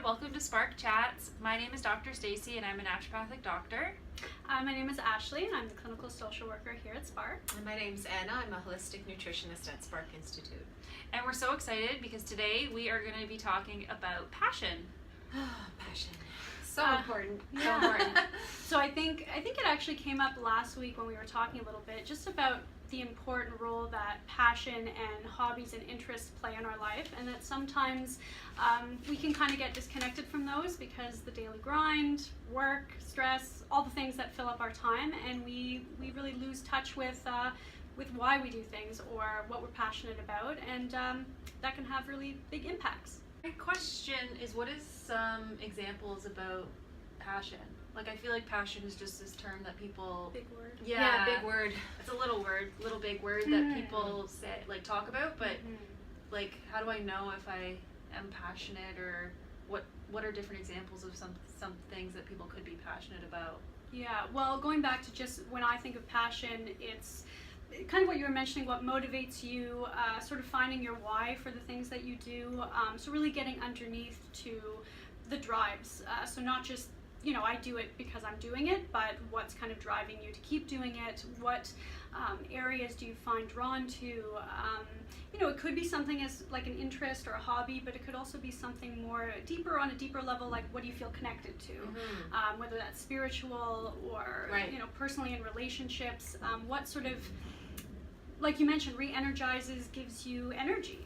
welcome to Spark Chats. My name is Dr. Stacy and I'm a naturopathic doctor. My name is Ashley and I'm the clinical social worker here at Spark. And my name's Anna. I'm a holistic nutritionist at Spark Institute. And we're so excited because today we are going to be talking about passion. Passion. So important. Yeah. So important. So I think it actually came up last week when we were talking a little bit just about the important role that passion and hobbies and interests play in our life, and that sometimes we can kind of get disconnected from those because the daily grind, work, stress, all the things that fill up our time, and we really lose touch with why we do things or what we're passionate about, and that can have really big impacts. My question is, what is some examples about passion? Like, I feel like passion is just this term that people... Big word. Yeah, big word. It's a little big word that people say, like, talk about, but like, how do I know if I am passionate, or what are different examples of some things that people could be passionate about? Yeah, well, going back to just when I think of passion, it's kind of what you were mentioning, what motivates you, sort of finding your why for the things that you do, so really getting underneath to the drives, so not just, I do it because I'm doing it, but what's kind of driving you to keep doing it, what areas do you find drawn to, it could be something as like an interest or a hobby, but it could also be something more deeper, on a deeper level, like what do you feel connected to, whether that's spiritual or, Right. Personally in relationships, what sort of, like you mentioned, re-energizes, gives you energy.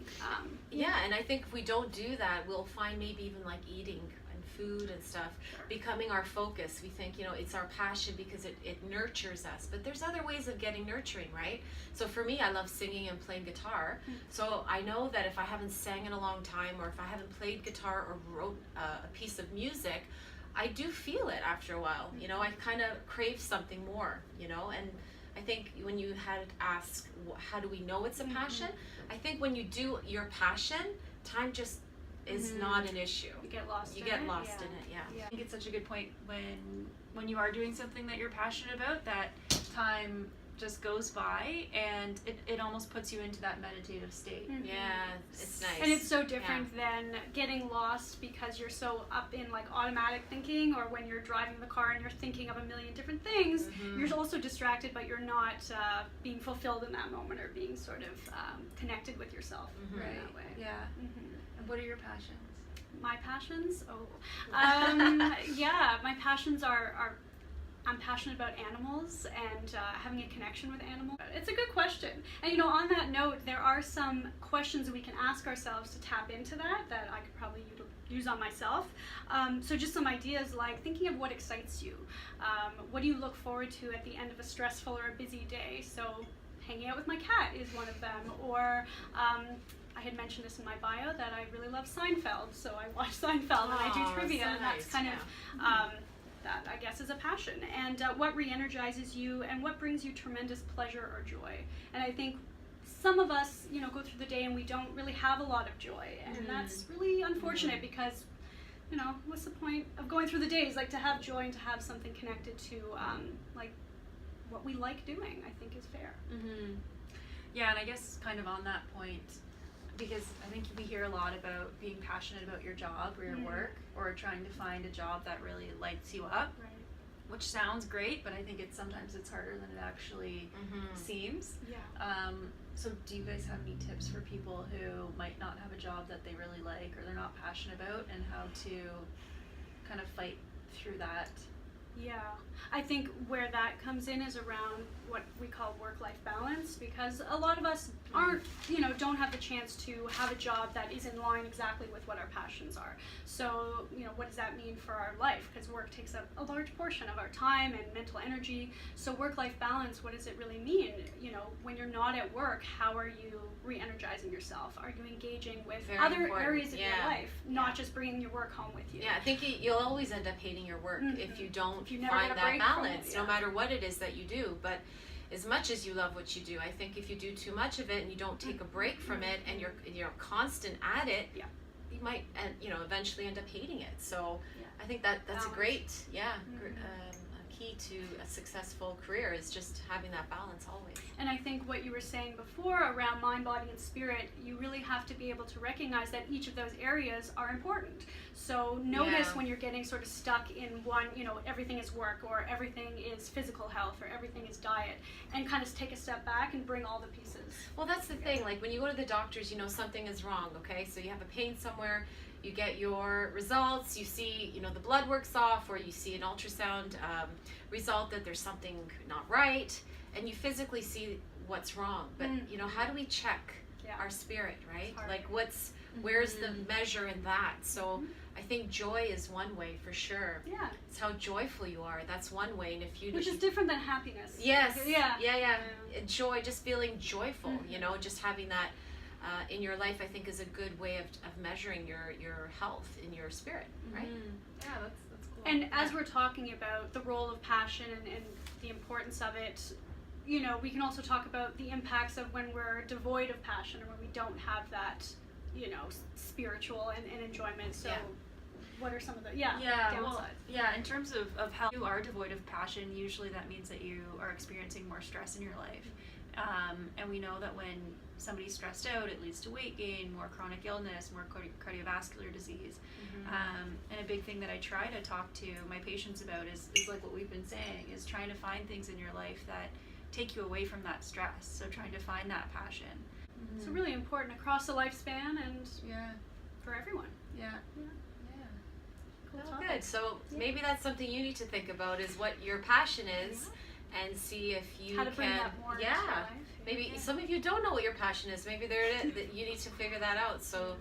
Yeah, and I think if we don't do that, we'll find maybe even like eating and food and stuff becoming our focus. We think, it's our passion because it nurtures us, but there's other ways of getting nurturing, right? So for me, I love singing and playing guitar. So I know that if I haven't sang in a long time, or if I haven't played guitar or wrote a piece of music, I do feel it after a while. I kind of crave something more, and I think when you had asked, how do we know it's a passion? I think when you do your passion, time just is not an issue. You get lost You in get it. lost in it, yeah. I think it's such a good point when you are doing something that you're passionate about, that time just goes by and it almost puts you into that meditative state. Yeah, it's nice. And it's so different than getting lost because you're so up in like automatic thinking, or when you're driving the car and you're thinking of a million different things, you're also distracted, but you're not being fulfilled in that moment, or being sort of connected with yourself in that way. Yeah. And what are your passions? My passions? Yeah, my passions are I'm passionate about animals and having a connection with animals. It's a good question. And on that note, there are some questions that we can ask ourselves to tap into that I could probably use on myself. So just some ideas, like thinking of what excites you. What do you look forward to at the end of a stressful or a busy day? So hanging out with my cat is one of them. Or I had mentioned this in my bio that I really love Seinfeld, so I watch Seinfeld and I do trivia, so and that's nice, kind of that, I guess, is a passion. And what re-energizes you, and what brings you tremendous pleasure or joy. And I think some of us, go through the day and we don't really have a lot of joy, and that's really unfortunate because, what's the point of going through the days? Like, to have joy and to have something connected to, like, what we like doing, I think is fair. Yeah, and I guess kind of on that point, because I think we hear a lot about being passionate about your job or your work, or trying to find a job that really lights you up, Right. which sounds great, but I think sometimes it's harder than it actually seems. Yeah. So do you guys have any tips for people who might not have a job that they really like or they're not passionate about, and how to kind of fight through that? Yeah, I think where that comes in is around what we call work-life balance, because a lot of us aren't, don't have the chance to have a job that is in line exactly with what our passions are. So, what does that mean for our life? Because work takes up a large portion of our time and mental energy. So work-life balance, what does it really mean? When you're not at work, how are you re-energizing yourself? Are you engaging with Very other important. areas of your Yeah. life, not just bringing your work home with you? Yeah, I think you'll always end up hating your work if you don't If you never find get a that break from balance, it, no yeah. matter what it is that you do. But as much as you love what you do, I think if you do too much of it and you don't take a break from it, and you're constant at it, Yeah. you might eventually end up hating it. So Yeah. I think that's a Balance. great key to a successful career, is just having that balance always. And I think what you were saying before around mind, body, and spirit, you really have to be able to recognize that each of those areas are important. So notice Yeah. when you're getting sort of stuck in one, everything is work, or everything is physical health, or everything is diet, and kind of take a step back and bring all the pieces. Well, that's the thing. Like when you go to the doctors, you know something is wrong. Okay, so you have a pain somewhere. You get your results. You see, the blood work's off, or you see an ultrasound result that there's something not right, and you physically see what's wrong. But how do we check Yeah. our spirit, right? It's hard. Like where's the measure in that? So I think joy is one way for sure. Yeah. It's how joyful you are. That's one way, and if you Which is different than happiness. Yes. Yeah. Yeah. Joy, just feeling joyful, just having that in your life, I think is a good way of measuring your health in your spirit, right? Yeah, that's cool. And as we're talking about the role of passion and the importance of it, we can also talk about the impacts of when we're devoid of passion, or when we don't have that, spiritual and enjoyment. So Yeah. what are some of the well, downsides? in terms of how you are devoid of passion, usually that means that you are experiencing more stress in your life. And we know that when somebody's stressed out, it leads to weight gain, more chronic illness, more cardiovascular disease. And a big thing that I try to talk to my patients about is like what we've been saying, is trying to find things in your life that take you away from that stress. So trying to find that passion. It's really important across the lifespan and Yeah, for everyone. yeah. Cool Oh, topic. good. So Yeah. maybe that's something you need to think about, is what your passion is, and see if you How to bring can. that more into your life. Maybe Yeah. some of you don't know what your passion is. Maybe there it is, that you need to figure that out. So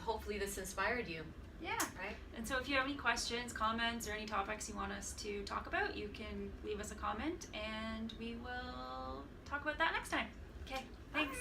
hopefully this inspired you, Yeah. right? And so if you have any questions, comments, or any topics you want us to talk about, you can leave us a comment and we will talk about that next time. Okay, thanks.